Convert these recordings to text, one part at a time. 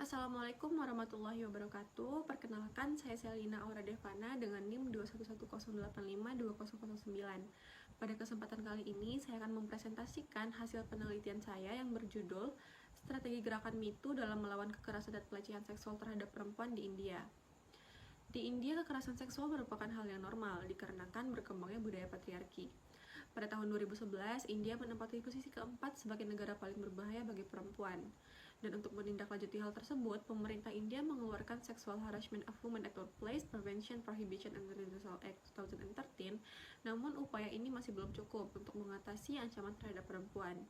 Assalamualaikum warahmatullahi wabarakatuh. Perkenalkan, saya Selina Aura Devana dengan NIM 21108520009. Pada kesempatan kali ini, saya akan mempresentasikan hasil penelitian saya yang berjudul Strategi Gerakan Me Too dalam Melawan Kekerasan dan Pelecehan Seksual terhadap Perempuan di India. Di India, kekerasan seksual merupakan hal yang normal dikarenakan berkembangnya budaya patriarki. Pada tahun 2011, India menempati posisi keempat sebagai negara paling berbahaya bagi perempuan. Dan untuk menindaklanjuti hal tersebut, pemerintah India mengeluarkan Sexual Harassment of Women at Workplace Prevention, Prohibition and Redressal Act 2013, namun upaya ini masih belum cukup untuk mengatasi ancaman terhadap perempuan.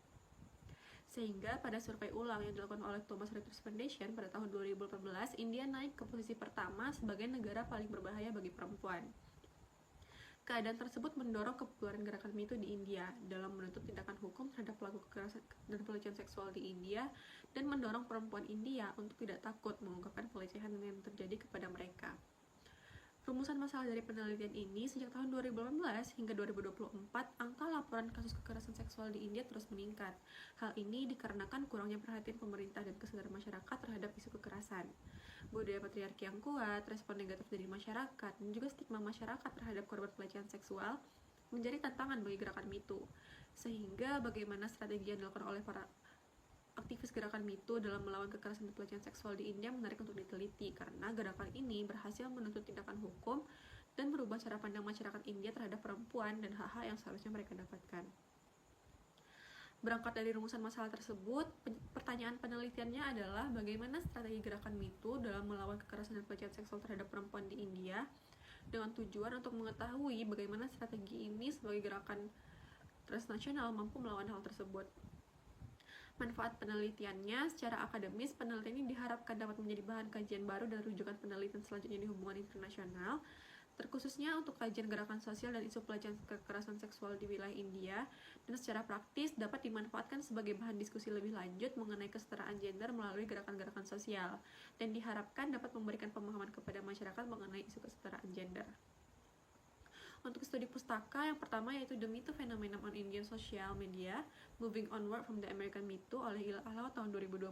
Sehingga pada survei ulang yang dilakukan oleh Thomas Reuters Foundation pada tahun 2014, India naik ke posisi pertama sebagai negara paling berbahaya bagi perempuan. Keadaan tersebut mendorong kebutuhan gerakan Me Too di India dalam menuntut tindakan hukum terhadap pelaku kekerasan dan pelecehan seksual di India dan mendorong perempuan India untuk tidak takut mengungkapkan pelecehan yang terjadi kepada mereka. Rumusan masalah dari penelitian ini, sejak tahun 2018 hingga 2024, angka laporan kasus kekerasan seksual di India terus meningkat. Hal ini dikarenakan kurangnya perhatian pemerintah dan kesadaran masyarakat terhadap isu kekerasan. Budaya patriarki yang kuat, respon negatif dari masyarakat, dan juga stigma masyarakat terhadap korban pelecehan seksual menjadi tantangan bagi gerakan Me Too. Sehingga bagaimana strategi yang dilakukan oleh para aktivis gerakan Me Too dalam melawan kekerasan dan pelecehan seksual di India menarik untuk diteliti karena gerakan ini berhasil menuntut tindakan hukum dan merubah cara pandang masyarakat India terhadap perempuan dan hak-hak yang seharusnya mereka dapatkan. Berangkat dari rumusan masalah tersebut, pertanyaan penelitiannya adalah bagaimana strategi gerakan Me Too dalam melawan kekerasan dan pelecehan seksual terhadap perempuan di India dengan tujuan untuk mengetahui bagaimana strategi ini sebagai gerakan transnasional mampu melawan hal tersebut. Manfaat penelitiannya, secara akademis, penelitian ini diharapkan dapat menjadi bahan kajian baru dan rujukan penelitian selanjutnya di hubungan internasional, terkhususnya untuk kajian gerakan sosial dan isu pelecehan kekerasan seksual di wilayah India, dan secara praktis dapat dimanfaatkan sebagai bahan diskusi lebih lanjut mengenai kesetaraan gender melalui gerakan-gerakan sosial, dan diharapkan dapat memberikan pemahaman kepada masyarakat mengenai isu kesetaraan gender. Untuk studi pustaka, yang pertama yaitu The Me Too Phenomenon on Indian Social Media, Moving Onward from the American Me Too oleh Ila Ahlau tahun 2022.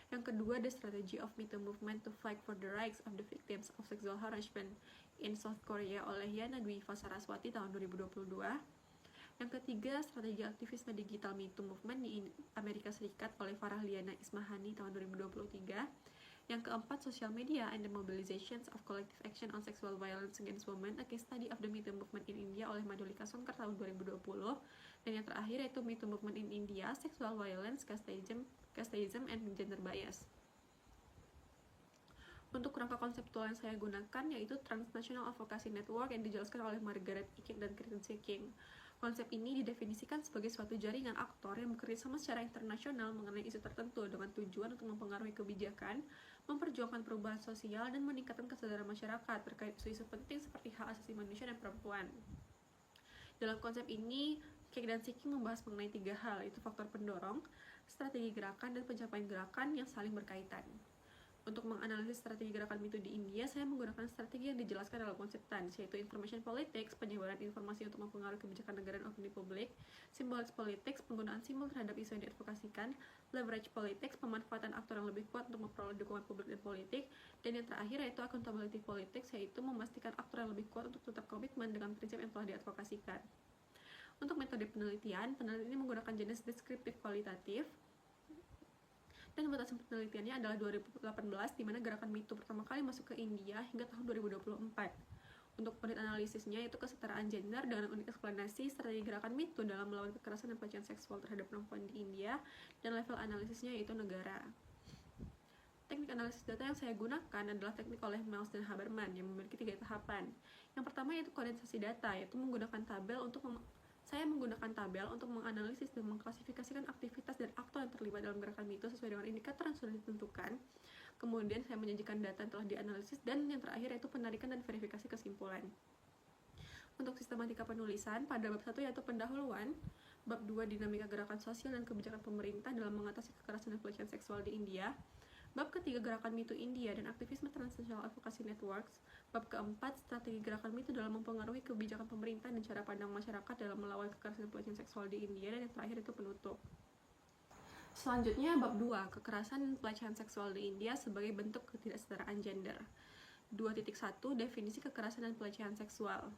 Yang kedua, The Strategy of Me Too Movement to Fight for the Rights of the Victims of Sexual Harassment in South Korea oleh Yana Dwiva Saraswati tahun 2022. Yang ketiga, Strategi Aktivisme Digital Me Too Movement di Amerika Serikat oleh Farah Liana Ismahani tahun 2023. Yang keempat, Social Media and the Mobilizations of Collective Action on Sexual Violence Against Women, A Case Study of the Me Too Movement in India oleh Madhulika Sonkar tahun 2020. Dan yang terakhir yaitu Me Too Movement in India, Sexual Violence, Casteism and Gender Bias. Untuk kerangka konseptual yang saya gunakan yaitu Transnational Advocacy Network yang dijelaskan oleh Margaret Iking dan Kristen Seking. Konsep ini didefinisikan sebagai suatu jaringan aktor yang bekerja sama secara internasional mengenai isu tertentu dengan tujuan untuk mempengaruhi kebijakan, memperjuangkan perubahan sosial, dan meningkatkan kesadaran masyarakat terkait isu-isu penting seperti hak asasi manusia dan perempuan. Dalam konsep ini, Cake dan Seeking membahas mengenai 3 hal, yaitu faktor pendorong, strategi gerakan, dan pencapaian gerakan yang saling berkaitan. Untuk menganalisis strategi gerakan Me Too di India, saya menggunakan strategi yang dijelaskan dalam konsep TANS, yaitu Information Politics, penyebaran informasi untuk mempengaruhi kebijakan negara dan opini publik, Symbolic Politics, penggunaan simbol terhadap isu yang diadvokasikan, Leverage Politics, pemanfaatan aktor yang lebih kuat untuk memperoleh dukungan publik dan politik, dan yang terakhir yaitu Accountability Politics, yaitu memastikan aktor yang lebih kuat untuk tetap komitmen dengan prinsip yang telah diadvokasikan. Untuk metode penelitian ini menggunakan jenis deskriptif kualitatif, dan batasan penelitiannya adalah 2018 di mana gerakan Me Too pertama kali masuk ke India hingga tahun 2024. Untuk unit analisisnya yaitu kesetaraan gender dengan unit eksplanasi strategi gerakan Me Too dalam melawan kekerasan dan pelecehan seksual terhadap perempuan di India, dan level analisisnya yaitu negara. Teknik analisis data yang saya gunakan adalah teknik oleh Miles dan Haberman yang memiliki 3 tahapan. Yang pertama yaitu kondensasi data, yaitu menggunakan tabel untuk menganalisis dan mengklasifikasikan aktivitas dan aktor yang terlibat dalam gerakan Me Too sesuai dengan indikator yang sudah ditentukan. Kemudian saya menyajikan data yang telah dianalisis, dan yang terakhir yaitu penarikan dan verifikasi kesimpulan. Untuk sistematika penulisan, pada bab 1 yaitu pendahuluan, bab 2 dinamika gerakan sosial dan kebijakan pemerintah dalam mengatasi kekerasan dan pelecehan seksual di India, bab ketiga gerakan Me Too India dan aktivisme Transnational Advocacy Networks, bab keempat strategi gerakan Me Too dalam mempengaruhi kebijakan pemerintah dan cara pandang masyarakat dalam melawan kekerasan dan pelecehan seksual di India, dan yang terakhir itu penutup. Selanjutnya bab 2, kekerasan dan pelecehan seksual di India sebagai bentuk ketidaksetaraan gender. 2.1 Definisi kekerasan dan pelecehan seksual.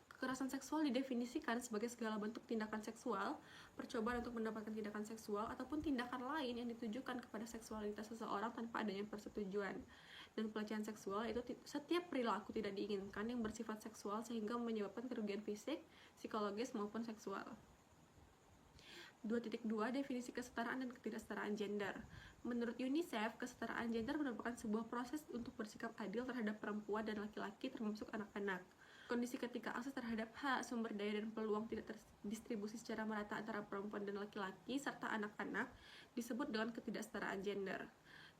Kekerasan seksual didefinisikan sebagai segala bentuk tindakan seksual, percobaan untuk mendapatkan tindakan seksual, ataupun tindakan lain yang ditujukan kepada seksualitas seseorang tanpa adanya persetujuan. Dan pelecehan seksual itu setiap perilaku tidak diinginkan yang bersifat seksual sehingga menyebabkan kerugian fisik, psikologis, maupun seksual. 2.2 Definisi kesetaraan dan ketidaksetaraan gender. Menurut UNICEF, kesetaraan gender merupakan sebuah proses untuk bersikap adil terhadap perempuan dan laki-laki termasuk anak-anak. Kondisi ketika akses terhadap hak, sumber daya, dan peluang tidak terdistribusi secara merata antara perempuan dan laki-laki serta anak-anak disebut dengan ketidaksetaraan gender.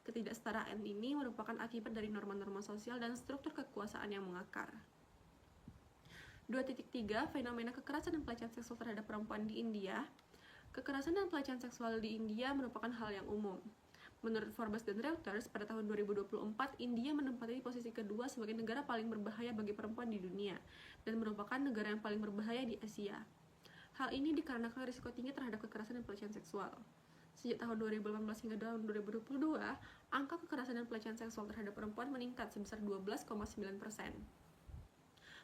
Ketidaksetaraan ini merupakan akibat dari norma-norma sosial dan struktur kekuasaan yang mengakar. 2.3 Fenomena kekerasan dan pelecehan seksual terhadap perempuan di India. Kekerasan dan pelecehan seksual di India merupakan hal yang umum. Menurut Forbes dan Reuters, pada tahun 2024, India menempati posisi kedua sebagai negara paling berbahaya bagi perempuan di dunia, dan merupakan negara yang paling berbahaya di Asia. Hal ini dikarenakan risiko tinggi terhadap kekerasan dan pelecehan seksual. Sejak tahun 2018 hingga tahun 2022, angka kekerasan dan pelecehan seksual terhadap perempuan meningkat sebesar 12,9%.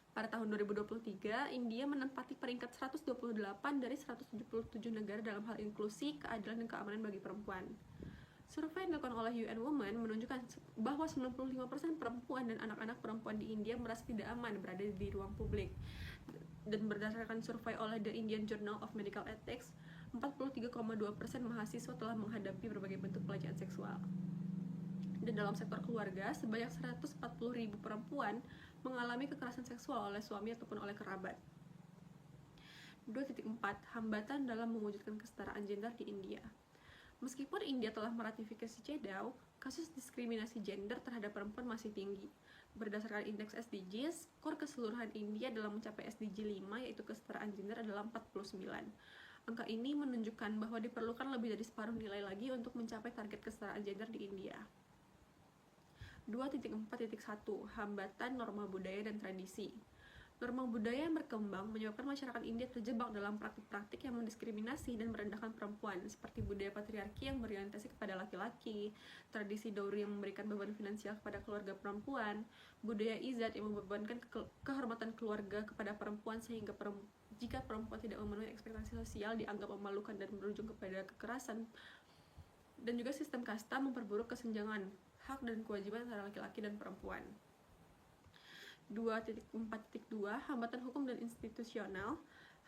Pada tahun 2023, India menempati peringkat 128 dari 177 negara dalam hal inklusi, keadilan, dan keamanan bagi perempuan. Survei yang dilakukan oleh UN Women menunjukkan bahwa 95% perempuan dan anak-anak perempuan di India merasa tidak aman berada di ruang publik. Dan berdasarkan survei oleh The Indian Journal of Medical Ethics, 43,2% mahasiswa telah menghadapi berbagai bentuk pelecehan seksual. Dan dalam sektor keluarga, sebanyak 140.000 perempuan mengalami kekerasan seksual oleh suami ataupun oleh kerabat. 2.4 Hambatan dalam mewujudkan kesetaraan gender di India. Meskipun India telah meratifikasi CEDAW, kasus diskriminasi gender terhadap perempuan masih tinggi. Berdasarkan indeks SDGs, skor keseluruhan India dalam mencapai SDG 5 yaitu kesetaraan gender adalah 49. Angka ini menunjukkan bahwa diperlukan lebih dari separuh nilai lagi untuk mencapai target kesetaraan gender di India. 2.4.1 Hambatan norma budaya dan tradisi. Norma budaya yang berkembang menyebabkan masyarakat India terjebak dalam praktik-praktik yang mendiskriminasi dan merendahkan perempuan, seperti budaya patriarki yang berorientasi kepada laki-laki, tradisi dowry yang memberikan beban finansial kepada keluarga perempuan, budaya izat yang membebankan kehormatan keluarga kepada perempuan sehingga jika perempuan tidak memenuhi ekspektasi sosial dianggap memalukan dan berujung kepada kekerasan, dan juga sistem kasta memperburuk kesenjangan hak dan kewajiban antara laki-laki dan perempuan. 2.4.2 Hambatan hukum dan institusional.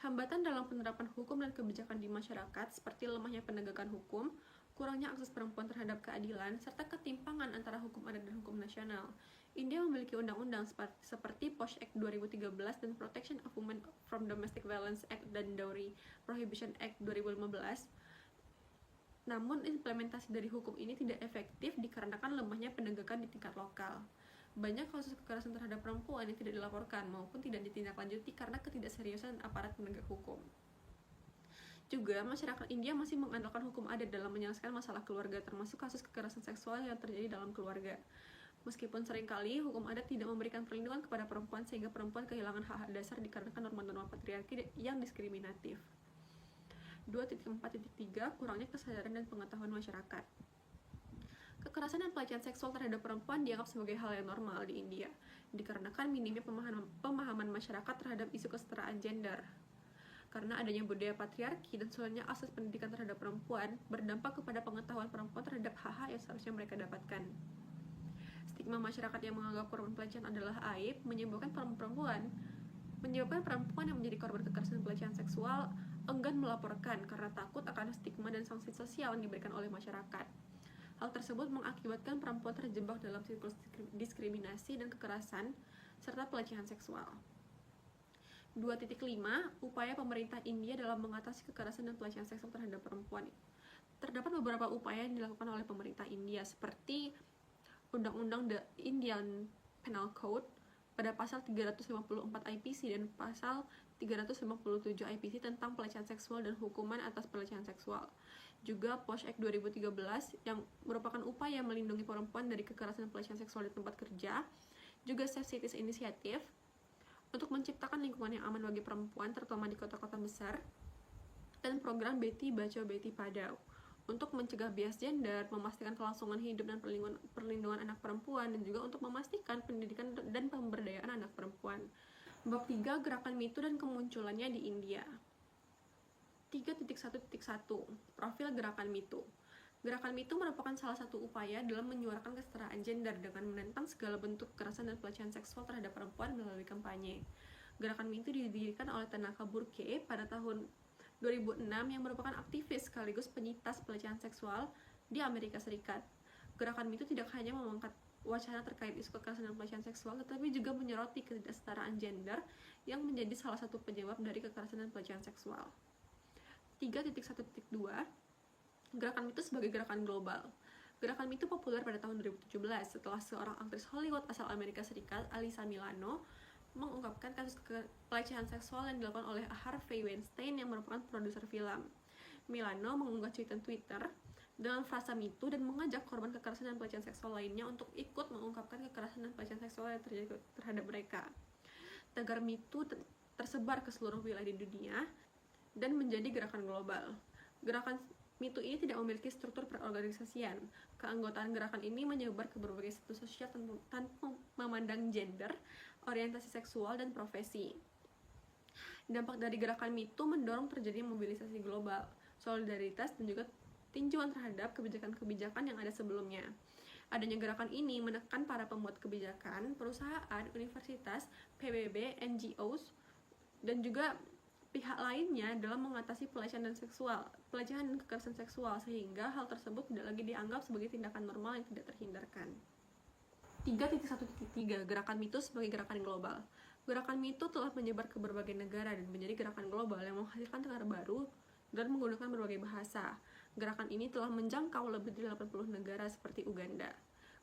Hambatan dalam penerapan hukum dan kebijakan di masyarakat seperti lemahnya penegakan hukum, kurangnya akses perempuan terhadap keadilan, serta ketimpangan antara hukum adat dan hukum nasional. India memiliki undang-undang seperti POSH Act 2013 dan Protection of Women from Domestic Violence Act dan Dowry Prohibition Act 2015. Namun implementasi dari hukum ini tidak efektif dikarenakan lemahnya penegakan di tingkat lokal. Banyak kasus kekerasan terhadap perempuan yang tidak dilaporkan maupun tidak ditindaklanjuti karena ketidakseriusan aparat penegak hukum. Juga, masyarakat India masih mengandalkan hukum adat dalam menyelesaikan masalah keluarga, termasuk kasus kekerasan seksual yang terjadi dalam keluarga. Meskipun seringkali hukum adat tidak memberikan perlindungan kepada perempuan sehingga perempuan kehilangan hak-hak dasar dikarenakan norma-norma patriarki yang diskriminatif. 2.4.3 Kurangnya kesadaran dan pengetahuan masyarakat. Kekerasan dan pelecehan seksual terhadap perempuan dianggap sebagai hal yang normal di India, dikarenakan minimnya pemahaman masyarakat terhadap isu kesetaraan gender. Karena adanya budaya patriarki dan sulitnya akses pendidikan terhadap perempuan berdampak kepada pengetahuan perempuan terhadap hak-hak yang seharusnya mereka dapatkan. Stigma masyarakat yang menganggap korban pelecehan adalah aib menyebabkan perempuan yang menjadi korban kekerasan dan pelecehan seksual enggan melaporkan karena takut akan stigma dan sanksi sosial yang diberikan oleh masyarakat. Hal tersebut mengakibatkan perempuan terjebak dalam siklus diskriminasi dan kekerasan serta pelecehan seksual. 2.5 Upaya pemerintah India dalam mengatasi kekerasan dan pelecehan seksual terhadap perempuan. Terdapat beberapa upaya yang dilakukan oleh pemerintah India seperti Undang-Undang The Indian Penal Code pada pasal 354 IPC dan pasal 357 IPC tentang pelecehan seksual dan hukuman atas pelecehan seksual. Juga POSH Act 2013 yang merupakan upaya melindungi perempuan dari kekerasan dan pelecehan seksual di tempat kerja. Juga Safe Cities Initiative untuk menciptakan lingkungan yang aman bagi perempuan terutama di kota-kota besar, dan program Beti Bachao Beti Padhao. untuk mencegah bias gender, memastikan kelangsungan hidup dan perlindungan anak perempuan, dan juga untuk memastikan pendidikan dan pemberdayaan anak perempuan. Bab 3, Gerakan Me Too dan kemunculannya di India. 3.1.1 Profil Gerakan Me Too. Gerakan Me Too merupakan salah satu upaya dalam menyuarakan kesetaraan gender dengan menentang segala bentuk kekerasan dan pelecehan seksual terhadap perempuan melalui kampanye. Gerakan Me Too didirikan oleh Tanaka Burke pada tahun 2006 yang merupakan aktivis sekaligus penyitas pelecehan seksual di Amerika Serikat. Gerakan Me Too tidak hanya mengangkat wacana terkait isu kekerasan dan pelecehan seksual, tetapi juga menyoroti ketidaksetaraan gender yang menjadi salah satu penyebab dari kekerasan dan pelecehan seksual. 3.1.2 Gerakan Me Too sebagai gerakan global. Gerakan Me Too populer pada tahun 2017 setelah seorang aktris Hollywood asal Amerika Serikat, Alyssa Milano, mengungkapkan kasus pelecehan seksual yang dilakukan oleh Harvey Weinstein yang merupakan produser film. Milano mengunggah cuitan Twitter dengan frasa Me Too dan mengajak korban kekerasan dan pelecehan seksual lainnya untuk ikut mengungkapkan kekerasan dan pelecehan seksual yang terjadi terhadap mereka. Tagar Me Too tersebar ke seluruh wilayah di dunia dan menjadi gerakan global. Gerakan Me Too ini tidak memiliki struktur perorganisasian. Keanggotaan gerakan ini menyebar ke berbagai status sosial tanpa memandang gender, orientasi seksual, dan profesi. Dampak dari gerakan Me Too mendorong terjadinya mobilisasi global, solidaritas, dan juga tinjauan terhadap kebijakan-kebijakan yang ada sebelumnya. Adanya gerakan ini menekan para pembuat kebijakan, perusahaan, universitas, PBB, NGOs, dan juga pihak lainnya dalam mengatasi pelecehan dan kekerasan seksual, sehingga hal tersebut tidak lagi dianggap sebagai tindakan normal yang tidak terhindarkan. 3.1.3 Gerakan Me Too sebagai gerakan global. Gerakan Me Too telah menyebar ke berbagai negara dan menjadi gerakan global yang menghasilkan tagar baru dan menggunakan berbagai bahasa. Gerakan ini telah menjangkau lebih dari 80 negara seperti Uganda.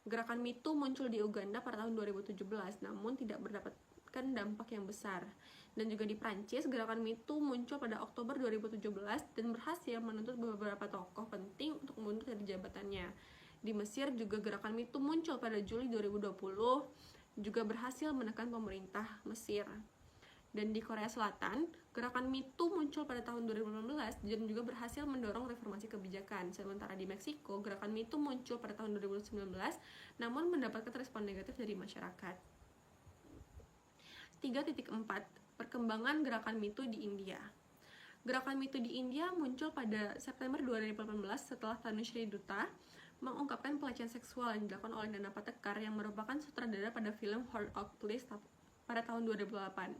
Gerakan Me Too muncul di Uganda pada tahun 2017, namun tidak mendapatkan dampak yang besar. Dan juga di Prancis, gerakan Me Too muncul pada Oktober 2017 dan berhasil menuntut beberapa tokoh penting untuk mundur dari jabatannya. Di Mesir juga gerakan Me Too muncul pada Juli 2020, juga berhasil menekan pemerintah Mesir. Dan di Korea Selatan, gerakan Me Too muncul pada tahun 2015 dan juga berhasil mendorong reformasi kebijakan. Sementara di Meksiko, gerakan Me Too muncul pada tahun 2019, namun mendapatkan respon negatif dari masyarakat. 3.4 Perkembangan gerakan Me Too di India. Gerakan Me Too di India muncul pada September 2018 setelah Tanushree Dutta mengungkapkan pelecehan seksual yang dilakukan oleh Nana Patekar yang merupakan sutradara pada film Hard Rock Place pada tahun 2008.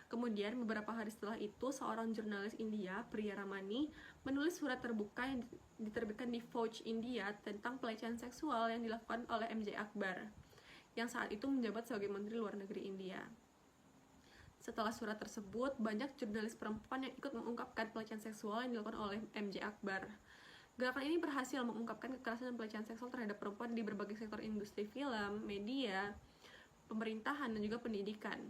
Kemudian beberapa hari setelah itu, seorang jurnalis India, Priya Ramani, menulis surat terbuka yang diterbitkan di Vogue India tentang pelecehan seksual yang dilakukan oleh MJ Akbar, yang saat itu menjabat sebagai Menteri Luar Negeri India. Setelah surat tersebut, banyak jurnalis perempuan yang ikut mengungkapkan pelecehan seksual yang dilakukan oleh MJ Akbar. Gerakan ini berhasil mengungkapkan kekerasan dan pelecehan seksual terhadap perempuan di berbagai sektor industri film, media, pemerintahan, dan juga pendidikan.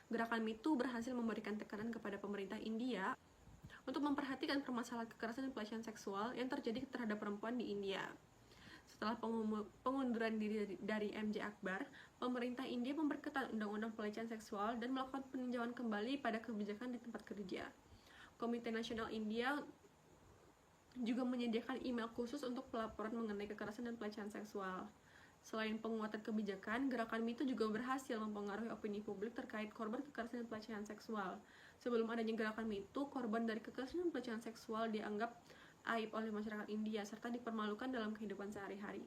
Gerakan Me Too berhasil memberikan tekanan kepada pemerintah India untuk memperhatikan permasalahan kekerasan dan pelecehan seksual yang terjadi terhadap perempuan di India. Setelah pengunduran diri dari MJ Akbar, pemerintah India memperketat undang-undang pelecehan seksual dan melakukan peninjauan kembali pada kebijakan di tempat kerja. Komite Nasional India juga menyediakan email khusus untuk pelaporan mengenai kekerasan dan pelecehan seksual. Selain penguatan kebijakan, gerakan Me Too juga berhasil mempengaruhi opini publik terkait korban kekerasan dan pelecehan seksual. Sebelum adanya gerakan Me Too, korban dari kekerasan dan pelecehan seksual dianggap aib oleh masyarakat India serta dipermalukan dalam kehidupan sehari-hari.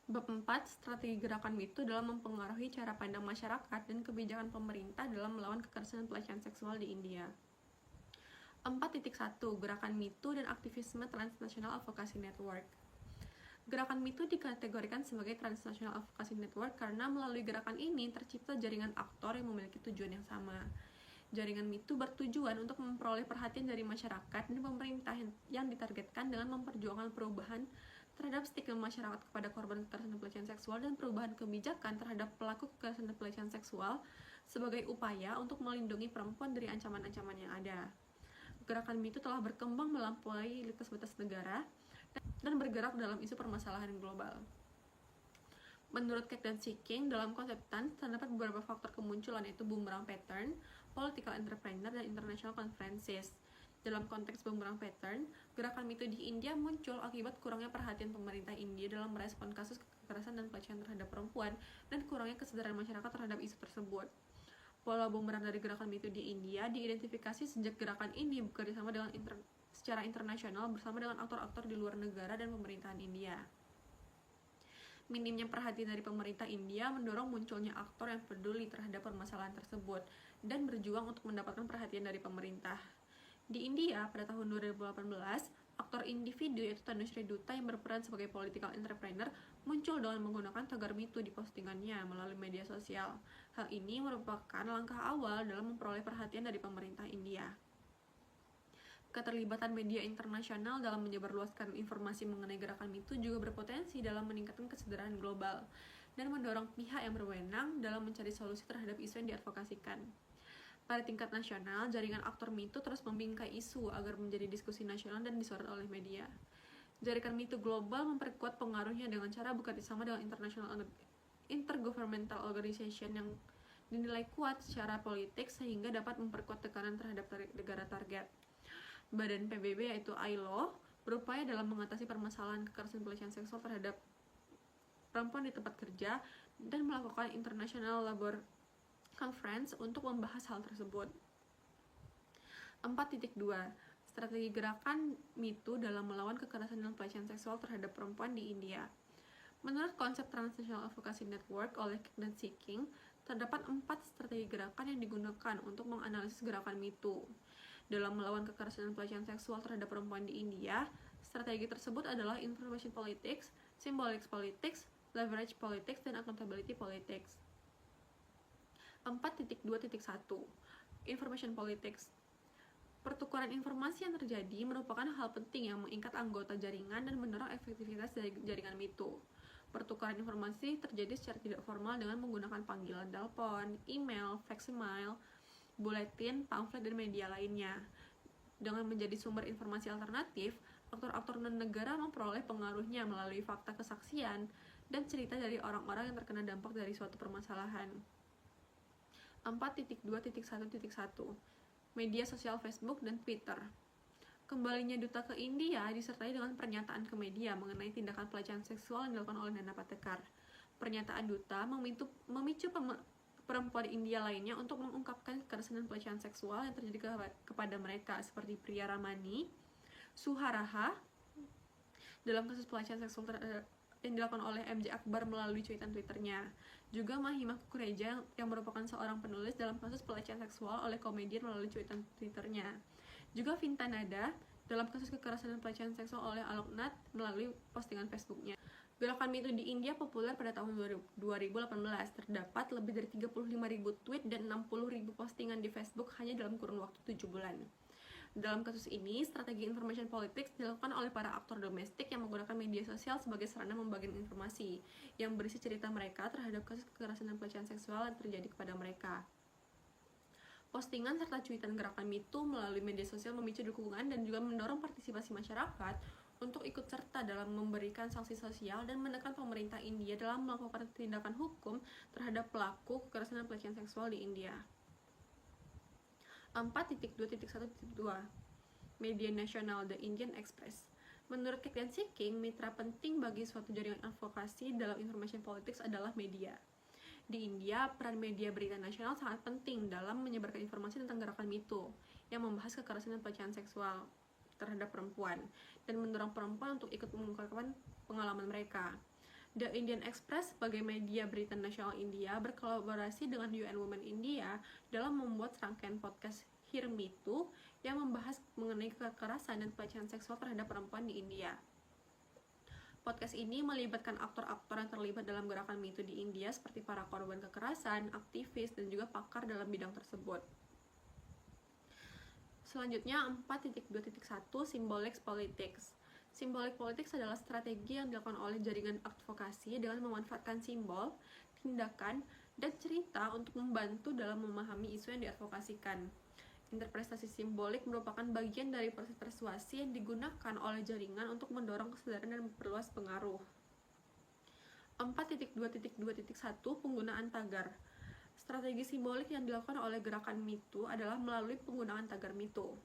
Bab 4, Strategi Gerakan Me Too dalam mempengaruhi cara pandang masyarakat dan kebijakan pemerintah dalam melawan kekerasan dan pelecehan seksual di India. 4.1 Gerakan Me Too dan aktivisme Transnational Advocacy Network. Gerakan Me Too dikategorikan sebagai Transnational Advocacy Network karena melalui gerakan ini tercipta jaringan aktor yang memiliki tujuan yang sama. Jaringan Me Too bertujuan untuk memperoleh perhatian dari masyarakat dan pemerintah yang ditargetkan dengan memperjuangkan perubahan terhadap stigma masyarakat kepada korban kekerasan dan pelecehan seksual dan perubahan kebijakan terhadap pelaku kekerasan dan pelecehan seksual sebagai upaya untuk melindungi perempuan dari ancaman-ancaman yang ada. Gerakan Me Too telah berkembang melampaui batas-batas negara dan bergerak dalam isu permasalahan global. Menurut Keck dan Seeking, dalam konsep TANS terdapat beberapa faktor kemunculan yaitu boomerang pattern, political entrepreneur, dan international conferences. Dalam konteks boomerang pattern, gerakan Me Too di India muncul akibat kurangnya perhatian pemerintah India dalam merespon kasus kekerasan dan pelecehan terhadap perempuan dan kurangnya kesadaran masyarakat terhadap isu tersebut. Pola bumerang dari gerakan Me Too di India diidentifikasi sejak gerakan ini bekerjasama dengan secara internasional bersama dengan aktor-aktor di luar negara dan pemerintahan India. Minimnya perhatian dari pemerintah India mendorong munculnya aktor yang peduli terhadap permasalahan tersebut dan berjuang untuk mendapatkan perhatian dari pemerintah. Di India, pada tahun 2018, aktor individu yaitu Tanushree Dutta yang berperan sebagai political entrepreneur muncul dengan menggunakan tagar Me Too di postingannya melalui media sosial. Hal ini merupakan langkah awal dalam memperoleh perhatian dari pemerintah India. Keterlibatan media internasional dalam menyebarluaskan informasi mengenai gerakan Me Too juga berpotensi dalam meningkatkan kesadaran global dan mendorong pihak yang berwenang dalam mencari solusi terhadap isu yang diadvokasikan. Pada tingkat nasional, jaringan aktor Me Too terus membingkai isu agar menjadi diskusi nasional dan disorot oleh media. Jaringan Me Too global memperkuat pengaruhnya dengan cara bekerjasama dengan intergovernmental organization yang dinilai kuat secara politik sehingga dapat memperkuat tekanan terhadap negara target. Badan PBB yaitu ILO berupaya dalam mengatasi permasalahan kekerasan pelecehan seksual terhadap perempuan di tempat kerja dan melakukan International Labour Conference untuk membahas hal tersebut. 4.2 Strategi gerakan Me Too dalam melawan kekerasan dan pelecehan seksual terhadap perempuan di India. Menurut konsep Transnational Advocacy Network oleh Keck dan Seeking, terdapat 4 strategi gerakan yang digunakan untuk menganalisis gerakan Me Too. Dalam melawan kekerasan dan pelecehan seksual terhadap perempuan di India, strategi tersebut adalah information politics, symbolic politics, leverage politics, dan accountability politics. 4.2.1 Information Politics. Pertukaran informasi yang terjadi merupakan hal penting yang mengikat anggota jaringan dan mendorong efektivitas dari jaringan Me Too. Pertukaran informasi terjadi secara tidak formal dengan menggunakan panggilan telepon, email, facsimiles, buletin, pamflet, dan media lainnya. Dengan menjadi sumber informasi alternatif, aktor-aktor non-negara memperoleh pengaruhnya melalui fakta kesaksian dan cerita dari orang-orang yang terkena dampak dari suatu permasalahan. 4.2.1.1 Media sosial Facebook dan Twitter. Kembalinya Dutta ke India disertai dengan pernyataan ke media mengenai tindakan pelecehan seksual yang dilakukan oleh Nana Patekar. Pernyataan Dutta memicu perempuan India lainnya untuk mengungkapkan kekerasan dan pelecehan seksual yang terjadi kepada mereka seperti Priya Ramani, Suharaha dalam kasus pelecehan seksual yang dilakukan oleh MJ Akbar melalui cuitan Twitternya. Juga Mahima Kukureja yang merupakan seorang penulis dalam kasus pelecehan seksual oleh komedian melalui cuitan Twitternya. Juga Vinta Nada dalam kasus kekerasan dan pelecehan seksual oleh Alok Nath melalui postingan Facebooknya. Gerakan Me Too di India populer pada tahun 2018. Terdapat lebih dari 35.000 tweet dan 60.000 postingan di Facebook hanya dalam kurun waktu 7 bulan. Dalam kasus ini, strategi information politics dilakukan oleh para aktor domestik yang menggunakan media sosial sebagai sarana membagikan informasi yang berisi cerita mereka terhadap kasus kekerasan dan pelecehan seksual yang terjadi kepada mereka. Postingan serta cuitan gerakan Me Too melalui media sosial memicu dukungan dan juga mendorong partisipasi masyarakat untuk ikut serta dalam memberikan sanksi sosial dan menekan pemerintah India dalam melakukan tindakan hukum terhadap pelaku kekerasan dan pelecehan seksual di India. 4.2.1.2 Media nasional The Indian Express. Menurut Keck dan Seeking, mitra penting bagi suatu jaringan advokasi dalam information politics adalah media. Di India, peran media berita nasional sangat penting dalam menyebarkan informasi tentang gerakan Me Too yang membahas kekerasan dan pelecehan seksual terhadap perempuan dan mendorong perempuan untuk ikut mengungkapkan pengalaman mereka. The Indian Express sebagai media berita nasional India berkolaborasi dengan UN Women India dalam membuat serangkaian podcast Hear Me Too yang membahas mengenai kekerasan dan pelecehan seksual terhadap perempuan di India. Podcast ini melibatkan aktor-aktor yang terlibat dalam gerakan Me Too di India seperti para korban kekerasan, aktivis, dan juga pakar dalam bidang tersebut. Selanjutnya 4.2.1 Symbolic Politics. Symbolic politics adalah strategi yang dilakukan oleh jaringan advokasi dengan memanfaatkan simbol, tindakan, dan cerita untuk membantu dalam memahami isu yang diadvokasikan. Interpretasi simbolik merupakan bagian dari proses persuasi yang digunakan oleh jaringan untuk mendorong kesadaran dan memperluas pengaruh. 4.2.2.1 Penggunaan tagar. Strategi simbolik yang dilakukan oleh gerakan Me Too adalah melalui penggunaan tagar Me Too.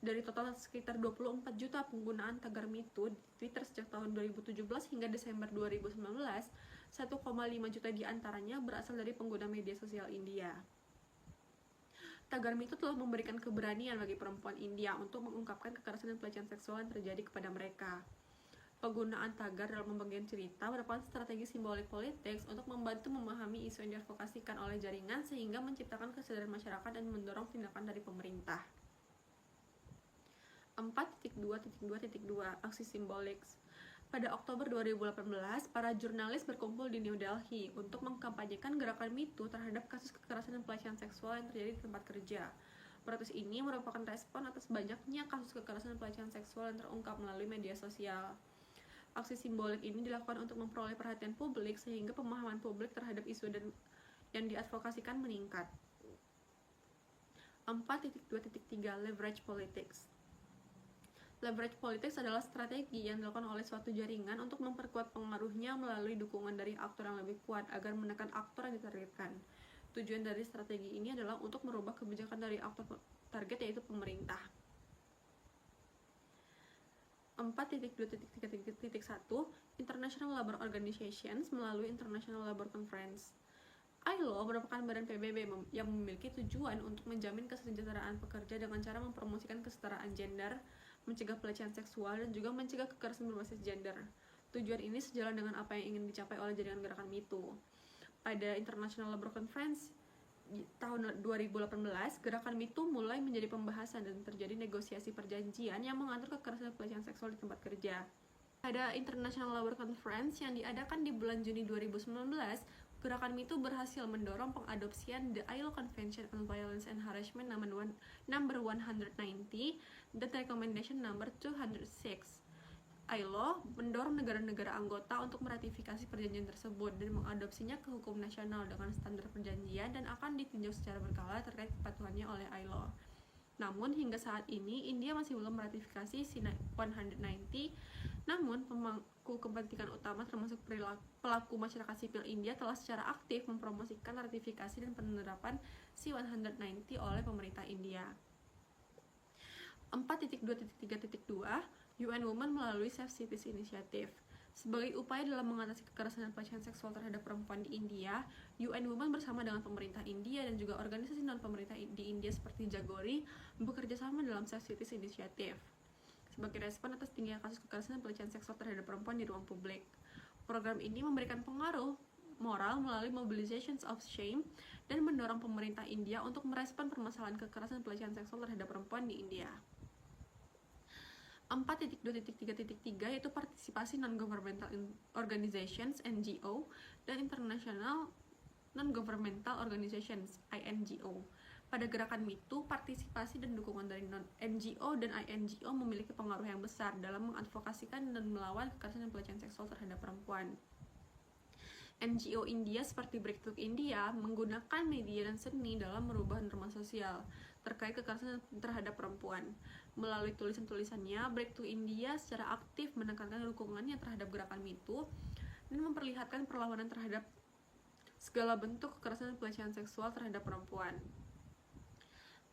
Dari total sekitar 24 juta penggunaan tagar MeToo di Twitter sejak tahun 2017 hingga Desember 2019, 1,5 juta diantaranya berasal dari pengguna media sosial India. Tagar MeToo telah memberikan keberanian bagi perempuan India untuk mengungkapkan kekerasan dan pelecehan seksual yang terjadi kepada mereka. Penggunaan tagar dalam pembagian cerita merupakan strategi simbolik politik untuk membantu memahami isu yang diadvokasikan oleh jaringan sehingga menciptakan kesadaran masyarakat dan mendorong tindakan dari pemerintah. 4.2.2.2 Aksi simbolik. Pada Oktober 2018, para jurnalis berkumpul di New Delhi untuk mengkampanyekan gerakan MeToo terhadap kasus kekerasan dan pelecehan seksual yang terjadi di tempat kerja. Protes ini merupakan respon atas banyaknya kasus kekerasan dan pelecehan seksual yang terungkap melalui media sosial. Aksi simbolik ini dilakukan untuk memperoleh perhatian publik sehingga pemahaman publik terhadap isu yang diadvokasikan meningkat. 4.2.3 Leverage Politics. Leverage politics adalah strategi yang dilakukan oleh suatu jaringan untuk memperkuat pengaruhnya melalui dukungan dari aktor yang lebih kuat agar menekan aktor yang ditargetkan. Tujuan dari strategi ini adalah untuk merubah kebijakan dari aktor target, yaitu pemerintah. 4.2.3.1 International Labour Organizations melalui International Labour Conference. ILO merupakan badan PBB yang memiliki tujuan untuk menjamin kesejahteraan pekerja dengan cara mempromosikan kesetaraan gender, mencegah pelecehan seksual, dan juga mencegah kekerasan berbasis gender. Tujuan ini sejalan dengan apa yang ingin dicapai oleh jaringan gerakan MeToo. Pada International Labour Conference tahun 2018, gerakan MeToo mulai menjadi pembahasan dan terjadi negosiasi perjanjian yang mengatur kekerasan dan pelecehan seksual di tempat kerja. Pada International Labour Conference yang diadakan di bulan Juni 2019, gerakan MeToo berhasil mendorong pengadopsian The ILO Convention on Violence and Harassment number 190 dan Recommendation number 206. ILO mendorong negara-negara anggota untuk meratifikasi perjanjian tersebut dan mengadopsinya ke hukum nasional dengan standar perjanjian dan akan ditinjau secara berkala terkait kepatuhannya oleh ILO. Namun hingga saat ini India masih belum meratifikasi C190. Namun pemangku kepentingan utama termasuk pelaku masyarakat sipil India telah secara aktif mempromosikan ratifikasi dan penerapan C190 oleh pemerintah India. 4.2.3.2 UN Women melalui Safe Cities Initiative. Sebagai upaya dalam mengatasi kekerasan dan pelecehan seksual terhadap perempuan di India, UN Women bersama dengan pemerintah India dan juga organisasi non-pemerintah di India seperti Jagori bekerja sama dalam Safe Cities Initiative sebagai respon atas tingginya kasus kekerasan dan pelecehan seksual terhadap perempuan di ruang publik. Program ini memberikan pengaruh moral melalui mobilizations of shame dan mendorong pemerintah India untuk merespon permasalahan kekerasan dan pelecehan seksual terhadap perempuan di India. 4.2.3.3 yaitu partisipasi non-governmental organizations (NGO) dan international non-governmental organizations (INGO). Pada gerakan MeToo, partisipasi dan dukungan dari non-NGO dan INGO memiliki pengaruh yang besar dalam mengadvokasikan dan melawan kekerasan dan pelecehan seksual terhadap perempuan. NGO India seperti Breakthrough India menggunakan media dan seni dalam merubah norma sosial terkait kekerasan terhadap perempuan. Melalui tulisan-tulisannya, Breakthrough India secara aktif menekankan dukungannya terhadap gerakan MeToo dan memperlihatkan perlawanan terhadap segala bentuk kekerasan dan pelecehan seksual terhadap perempuan.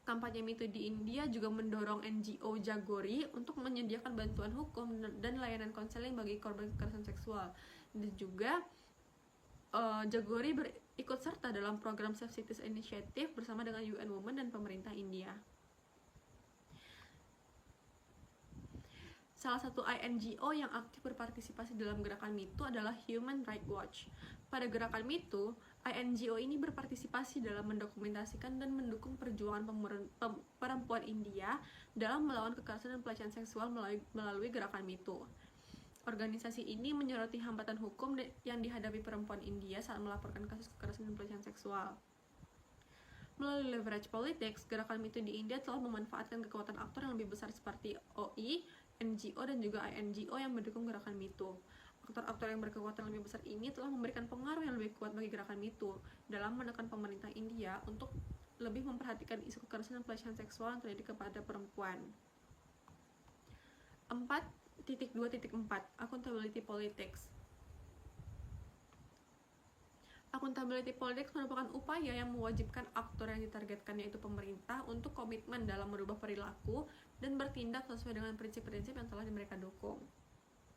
Kampanye MeToo di India juga mendorong NGO Jagori untuk menyediakan bantuan hukum dan layanan konseling bagi korban kekerasan seksual. Dan juga Jagori ikut serta dalam program Safe Cities Initiative bersama dengan UN Women dan pemerintah India. Salah satu INGO yang aktif berpartisipasi dalam gerakan MeToo adalah Human Rights Watch. Pada gerakan MeToo, INGO ini berpartisipasi dalam mendokumentasikan dan mendukung perjuangan perempuan India dalam melawan kekerasan dan pelecehan seksual melalui gerakan MeToo. Organisasi ini menyoroti hambatan hukum yang dihadapi perempuan India saat melaporkan kasus kekerasan dan pelecehan seksual. Melalui leverage politics, gerakan MeToo di India telah memanfaatkan kekuatan aktor yang lebih besar seperti OI, NGO, dan juga INGO yang mendukung gerakan MeToo. Aktor-aktor yang berkekuatan lebih besar ini telah memberikan pengaruh yang lebih kuat bagi gerakan MeToo dalam menekan pemerintah India untuk lebih memperhatikan isu kekerasan dan pelecehan seksual yang terjadi kepada perempuan. 4.2.4 Accountability Politics. Accountability politics merupakan upaya yang mewajibkan aktor yang ditargetkan, yaitu pemerintah, untuk komitmen dalam merubah perilaku dan bertindak sesuai dengan prinsip-prinsip yang telah mereka dukung.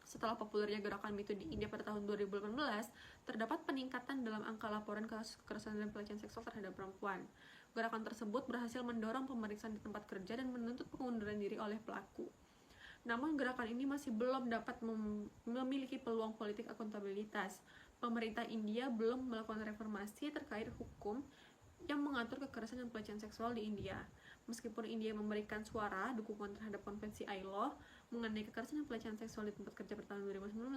Setelah populernya gerakan MeToo di India pada tahun 2018, terdapat peningkatan dalam angka laporan kasus kekerasan dan pelecehan seksual terhadap perempuan. Gerakan tersebut berhasil mendorong pemeriksaan di tempat kerja dan menuntut pengunduran diri oleh pelaku. Namun gerakan ini masih belum dapat memiliki peluang politik akuntabilitas. Pemerintah India belum melakukan reformasi terkait hukum yang mengatur kekerasan dan pelecehan seksual di India. Meskipun India memberikan suara dukungan terhadap konvensi ILO mengenai kekerasan dan pelecehan seksual di tempat kerja pada tahun 2019,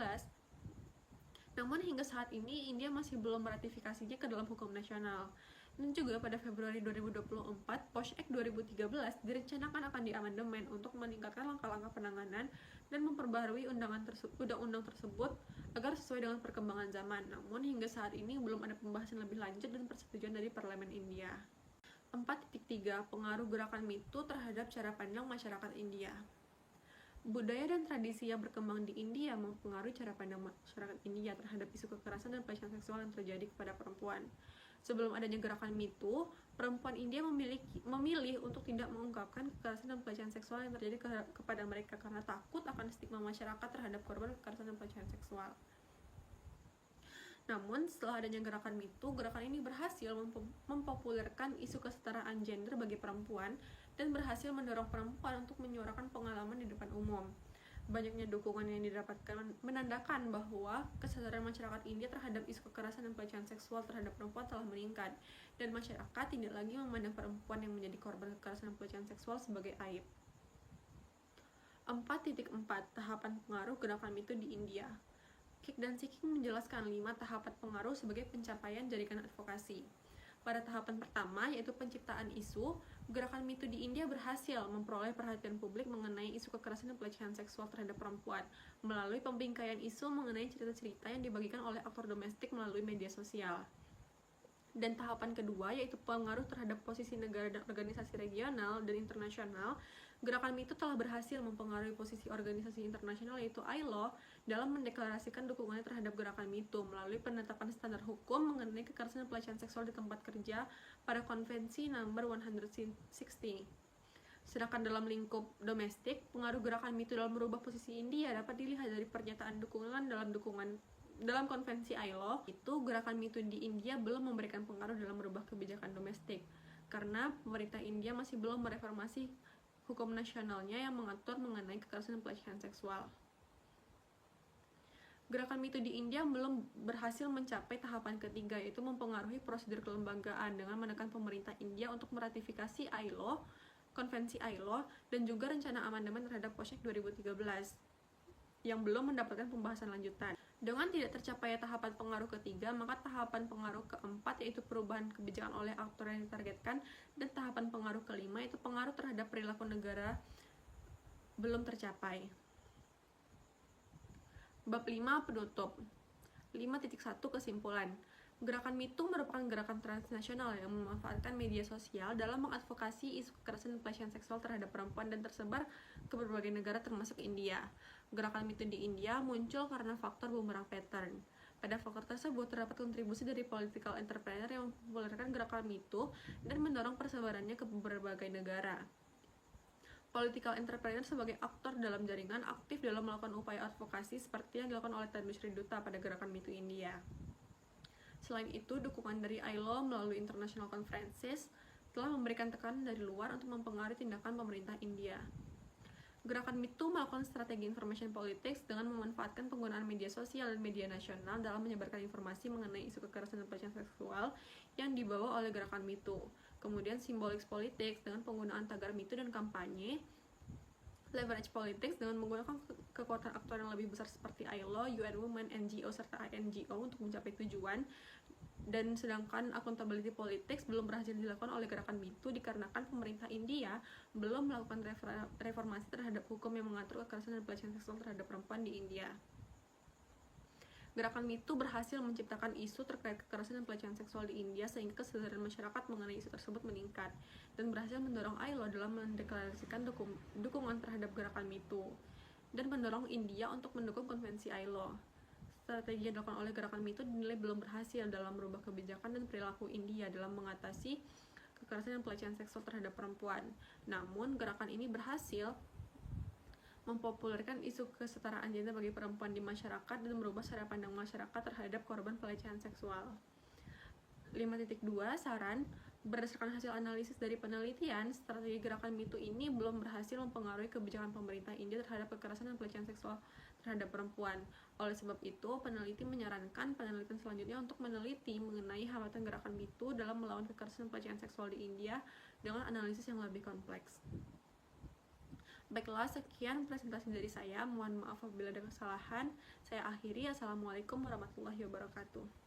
namun hingga saat ini India masih belum meratifikasinya ke dalam hukum nasional. Dan juga pada Februari 2024, POSH Act 2013 direncanakan akan diamandemen untuk meningkatkan langkah-langkah penanganan dan memperbaharui undang-undang tersebut agar sesuai dengan perkembangan zaman. Namun hingga saat ini belum ada pembahasan lebih lanjut dan persetujuan dari Parlemen India. 4.3 Pengaruh gerakan MeToo terhadap cara pandang masyarakat India. Budaya dan tradisi yang berkembang di India mempengaruhi cara pandang masyarakat India terhadap isu kekerasan dan pelecehan seksual yang terjadi kepada perempuan. Sebelum adanya gerakan MeToo, perempuan India memilih untuk tidak mengungkapkan kekerasan dan pelecehan seksual yang terjadi kepada mereka karena takut akan stigma masyarakat terhadap korban kekerasan dan pelecehan seksual. Namun, setelah adanya gerakan MeToo, gerakan ini berhasil mempopulerkan isu kesetaraan gender bagi perempuan dan berhasil mendorong perempuan untuk menyuarakan pengalaman di depan umum. Banyaknya dukungan yang didapatkan menandakan bahwa kesadaran masyarakat India terhadap isu kekerasan dan pelecehan seksual terhadap perempuan telah meningkat, dan masyarakat tidak lagi memandang perempuan yang menjadi korban kekerasan dan pelecehan seksual sebagai aib. 4.4 Tahapan pengaruh gerakan MeToo di India. Kik dan Siking menjelaskan 5 tahapan pengaruh sebagai pencapaian jaringan advokasi. Pada tahapan pertama, yaitu penciptaan isu, gerakan MeToo di India berhasil memperoleh perhatian publik mengenai isu kekerasan dan pelecehan seksual terhadap perempuan melalui pembingkaian isu mengenai cerita-cerita yang dibagikan oleh aktor domestik melalui media sosial. Dan tahapan kedua, yaitu pengaruh terhadap posisi negara dan organisasi regional dan internasional, gerakan MeToo telah berhasil mempengaruhi posisi organisasi internasional yaitu ILO dalam mendeklarasikan dukungannya terhadap gerakan MeToo melalui penetapan standar hukum mengenai kekerasan dan pelecehan seksual di tempat kerja pada Konvensi Nomor 160. Sedangkan dalam lingkup domestik, pengaruh gerakan MeToo dalam merubah posisi India dapat dilihat dari pernyataan dukungan dalam konvensi ILO. Itu gerakan MeToo di India belum memberikan pengaruh dalam merubah kebijakan domestik karena pemerintah India masih belum mereformasi hukum nasionalnya yang mengatur mengenai kekerasan dan pelecehan seksual. Gerakan MeToo di India belum berhasil mencapai tahapan ketiga, yaitu mempengaruhi prosedur kelembagaan dengan menekan pemerintah India untuk meratifikasi ILO, konvensi ILO, dan juga rencana amandemen terhadap POSH Act 2013 yang belum mendapatkan pembahasan lanjutan. Dengan tidak tercapai tahapan pengaruh ketiga, maka tahapan pengaruh keempat yaitu perubahan kebijakan oleh aktor yang ditargetkan, dan tahapan pengaruh kelima yaitu pengaruh terhadap perilaku negara belum tercapai. Bab 5 penutup. 5.1 Kesimpulan. Gerakan MeToo merupakan gerakan transnasional yang memanfaatkan media sosial dalam mengadvokasi isu kekerasan dan pelecehan seksual terhadap perempuan dan tersebar ke berbagai negara termasuk India. Gerakan MeToo di India muncul karena faktor boomerang pattern. Pada faktor tersebut terdapat kontribusi dari political entrepreneur yang mempopulerkan gerakan MeToo dan mendorong persebarannya ke berbagai negara. Political entrepreneur sebagai aktor dalam jaringan aktif dalam melakukan upaya advokasi seperti yang dilakukan oleh Tanushree Dutta pada gerakan MeToo India. Selain itu, dukungan dari ILO melalui International Conferences telah memberikan tekanan dari luar untuk mempengaruhi tindakan pemerintah India. Gerakan MeToo melakukan strategi information politics dengan memanfaatkan penggunaan media sosial dan media nasional dalam menyebarkan informasi mengenai isu kekerasan dan pelecehan seksual yang dibawa oleh gerakan MeToo. Kemudian symbolic politics dengan penggunaan tagar MeToo dan kampanye. Leverage politics dengan menggunakan kekuatan aktor yang lebih besar seperti ILO, UN Women, NGO, serta INGO untuk mencapai tujuan. Dan sedangkan accountability politics belum berhasil dilakukan oleh gerakan MeToo dikarenakan pemerintah India belum melakukan reformasi terhadap hukum yang mengatur kekerasan dan pelecehan seksual terhadap perempuan di India. Gerakan MeToo berhasil menciptakan isu terkait kekerasan dan pelecehan seksual di India sehingga kesadaran masyarakat mengenai isu tersebut meningkat dan berhasil mendorong ILO dalam mendeklarasikan dukungan terhadap gerakan MeToo dan mendorong India untuk mendukung konvensi ILO. strategi yang dilakukan oleh gerakan Me Too dinilai belum berhasil dalam merubah kebijakan dan perilaku India dalam mengatasi kekerasan dan pelecehan seksual terhadap perempuan. Namun, gerakan ini berhasil mempopulerkan isu kesetaraan gender bagi perempuan di masyarakat dan merubah cara pandang masyarakat terhadap korban pelecehan seksual. 5.2 Saran. Berdasarkan hasil analisis dari penelitian, strategi gerakan Me Too ini belum berhasil mempengaruhi kebijakan pemerintah India terhadap kekerasan dan pelecehan seksual terhadap perempuan. Oleh sebab itu, peneliti menyarankan penelitian selanjutnya untuk meneliti mengenai hambatan gerakan Me Too dalam melawan kekerasan dan pelecehan seksual di India dengan analisis yang lebih kompleks. Baiklah, sekian presentasi dari saya. Mohon maaf apabila ada kesalahan. Saya akhiri. Assalamualaikum warahmatullahi wabarakatuh.